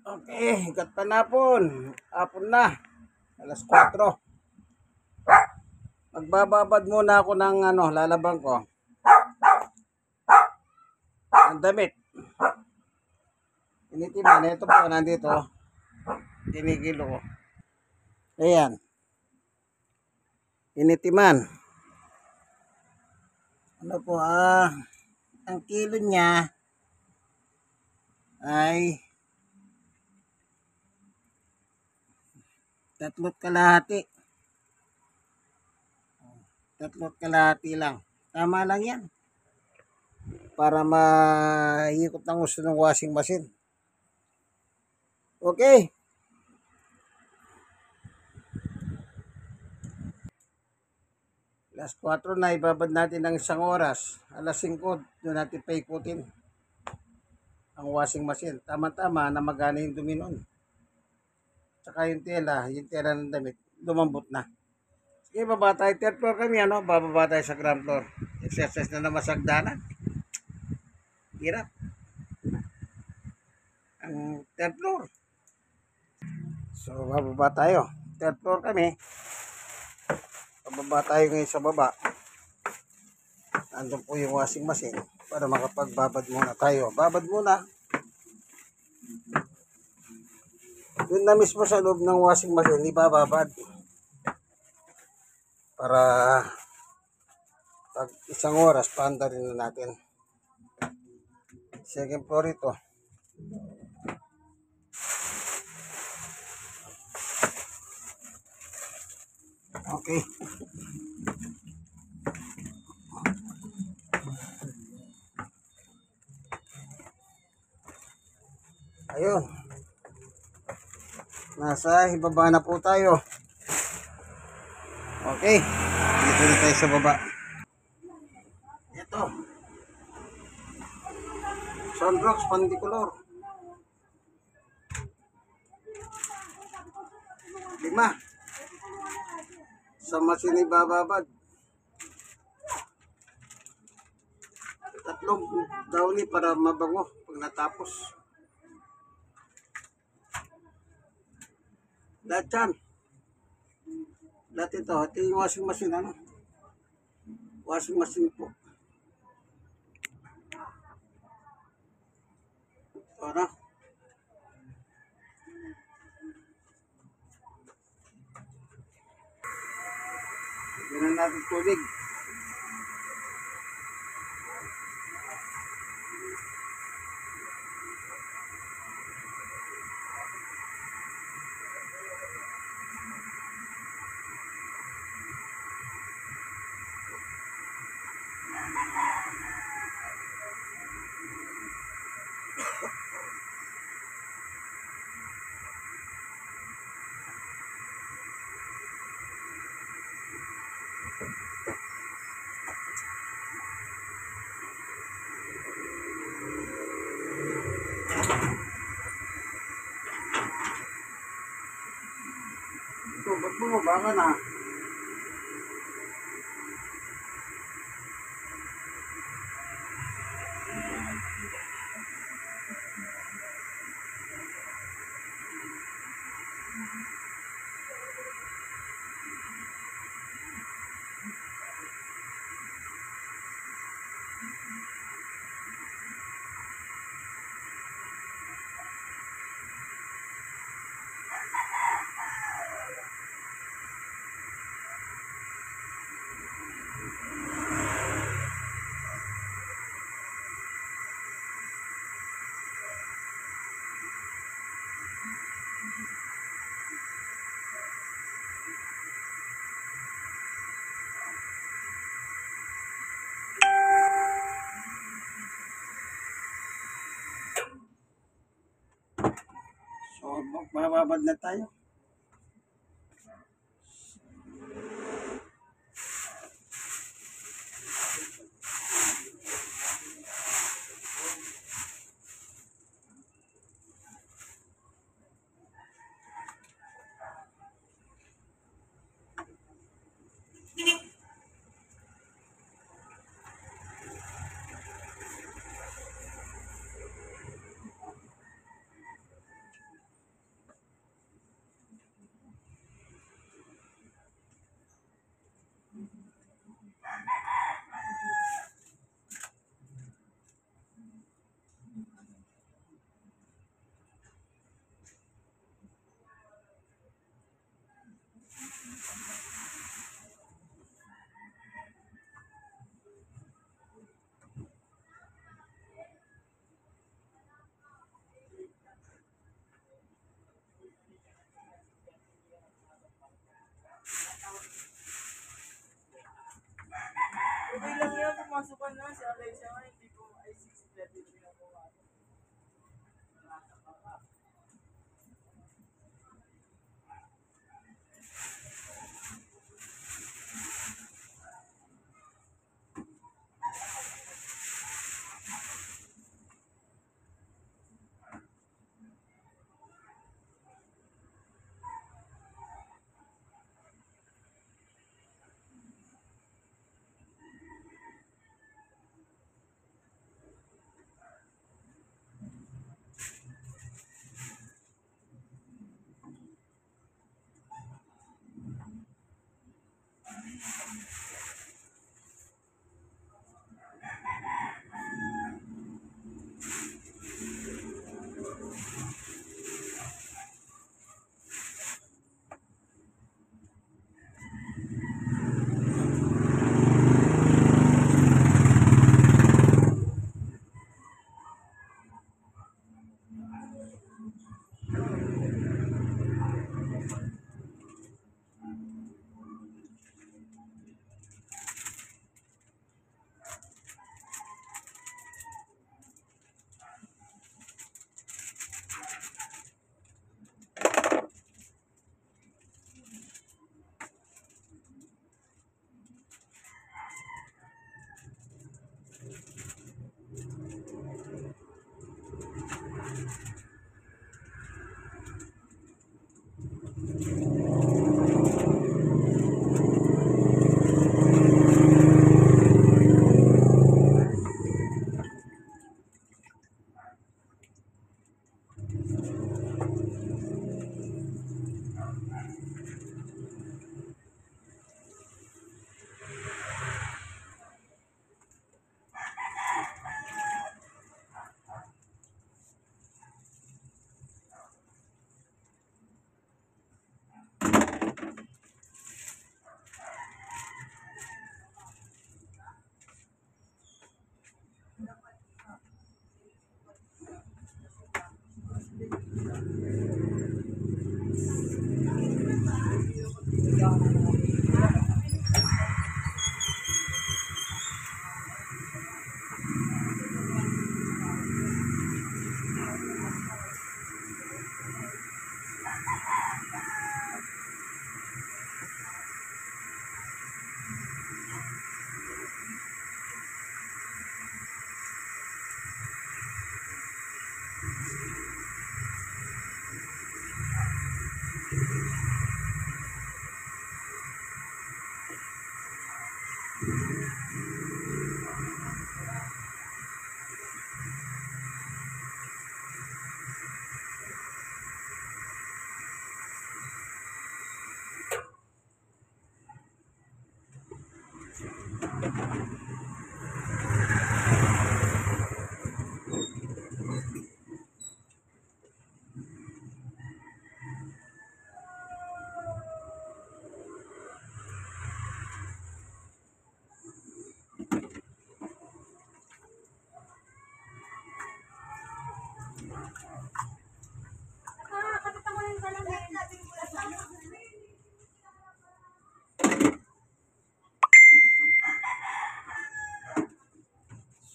Okay, higat pa na hapon. Hapon na. Alas 4. Magbababad muna ako ng lalabang ko. Ang damit. Initiman. Ito po, nandito. Tinigilo ko. Ayan. Initiman. Ano po, ang kilo niya ay 3.5. 3.5 lang. Tama lang yan. Para maikot ng gusto ng washing machine. Okay. Alas 4 na, ibabad natin ng 1 oras. Alas 5, doon natin paikutin ang washing machine. Tama-tama na magana yung dumi nun. Tsaka yung tela ng damit, lumambot na. Sige, baba tayo. Third floor kami, bababa tayo sa ground floor. Exercise na naman sa hagdanan. Hirap. Ang third floor. So, bababa tayo. Third floor kami. Bababa tayo ngayon sa baba. Nandun po yung washing machine para makapagbabad muna tayo. Babad muna. Yun na mismo sa loob ng washing machine, ibababad. Para pag 1 oras, paanda rin na natin. Second floor ito. Okay. Ayun. Nasa ibaba na po tayo. Okay. Dito na tayo sa baba. Ito. Sunrox Pandicolor. 5. Sa machine ibababad. 3 downy para mabango pag natapos. Lahat yan. Lahat ito. Ito yung washing machine. Washing machine po. Ito na. Ganun natin tubig. Ito, ba't bumaba ka na? So, bababad na tayo. Okay lang yan, pumasukan na. Si Alexa nga, hindi po ay 6:30 ginagawa.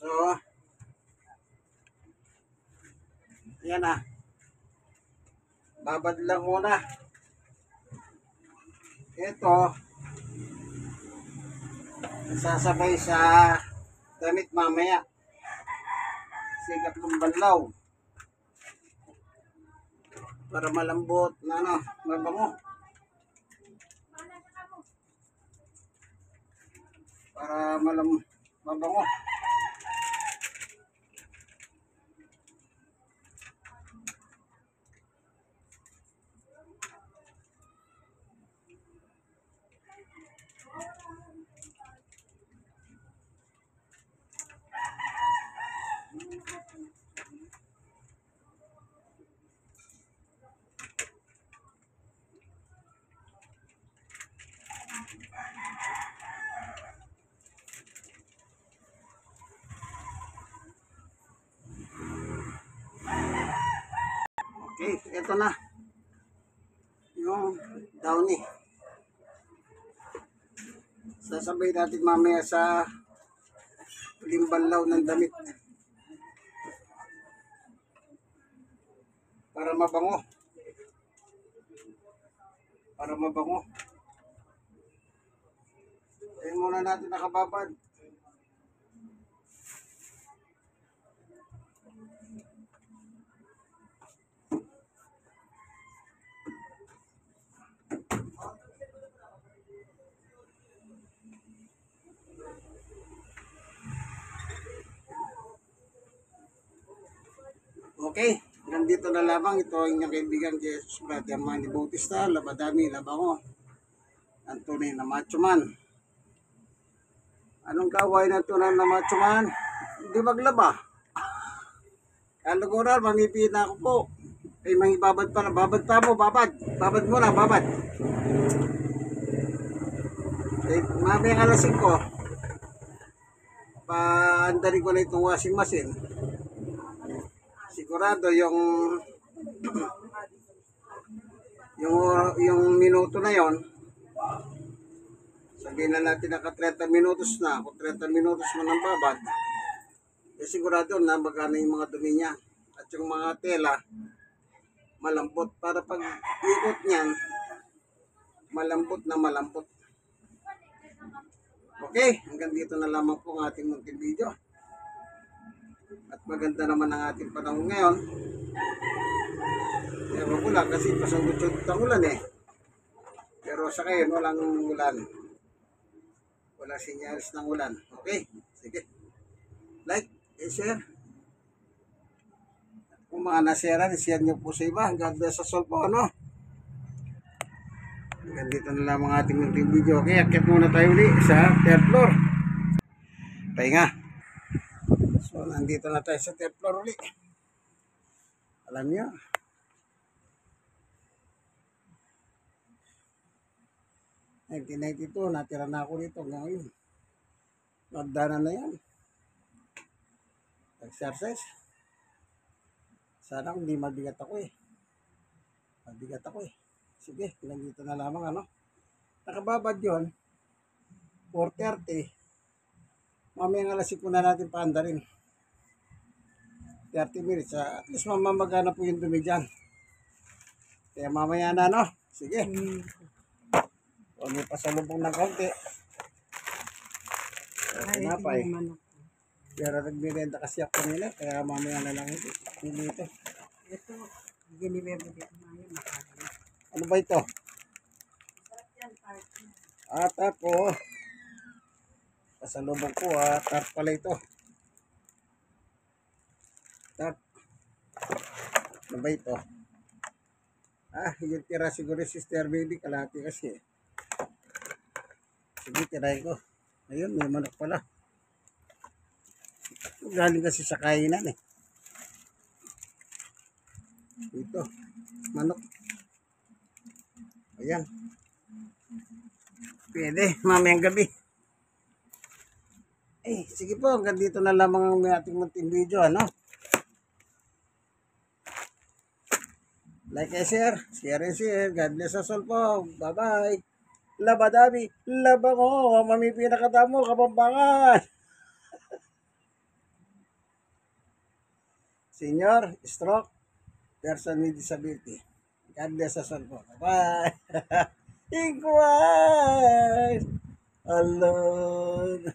So, yan na. Babad lang muna. Ito, sasabay sa damit mamaya. Sigat ng banlaw. Para malambot na ano, mabango. Para mabango. Okay, ito na. Yung downy. Sasabay natin mamaya sa Limbanlaw ng damit. Para mabango. Para mabango. Ayun muna natin nakababad. Okay, nandito na lamang. Ito ang inyong kaibigan Jesus Brother Manny Bautista, Labadami, Labango, ang tunay na macho man. Anong kaway na tunay na macho man? Hindi maglaba. Kaluguran, mamipin na ako po. Ay, mangibabad pa na. Babad pa mo, babad. Babad mo na, babad. Eh, mamaya alas 5. Paandali ko na itong washing machine. Sigurado yung minuto na yon, sabihin na natin naka 30 minutos na, kung 30 minutos mo nang babad, eh sigurado na magana yung mga dumi niya. At yung mga tela, malambot. Para pag ikot niyan, malambot na malambot. Okay, hanggang dito na lamang po ang ating munting video. At maganda naman ang ating panahon ngayon. Ewan ko lang kasi pasagod-sugod ang ulan eh. Pero sa ngayon walang ulan. Walang sinyalis ng ulan. Okay? Sige. Like and share. Kung mga nasera, share nyo po sa iba. God bless us all po, ano? Hanggang dito na lang ang ating munting video. Okay, akit muna tayo ulit sa 3rd floor. Pahinga. So, nandito na tayo sa 3rd floor ulit. Alam niyo, in 1992, natira na ako dito hanggang ngayon. Nagdana na yan. Exercise. Sana hindi mabigat ako eh. Mabigat ako eh. Sige, nandito na lamang, ano. Nakababad yun. 4:30. Mamaya alas 5 na natin paanda rin. 30 minutes. At least mamamagana po yung dumi dyan. Kaya mamaya na, no? Sige. O may pasalubong ng kaunti. Pinapay. Pero nagmirenda kasi ako kanila. Kaya mamaya na lang ito. Hindi ito. Ito, ginibebe dito ngayon. Ano ba ito? Tap po. Pasalubong ko tap pala ito. Tap. Ano ba ito? Yung tira siguro sister baby. Kalati kasi. Sige, tirahin ko. Ayun, may manok pala. Galing kasi sa kainan eh. Ito. Manok. Ayan. Pwede, mamayang gabi. Sige po, hanggang dito na lamang ang ating munting video, ano? Like and share. Share and share. God bless us all po. Bye-bye. Labadami. Labango. Mamipin na katamo. Kapampangan. Senior, stroke, person with disability. God bless us all po. Bye-bye. Igual. Alone.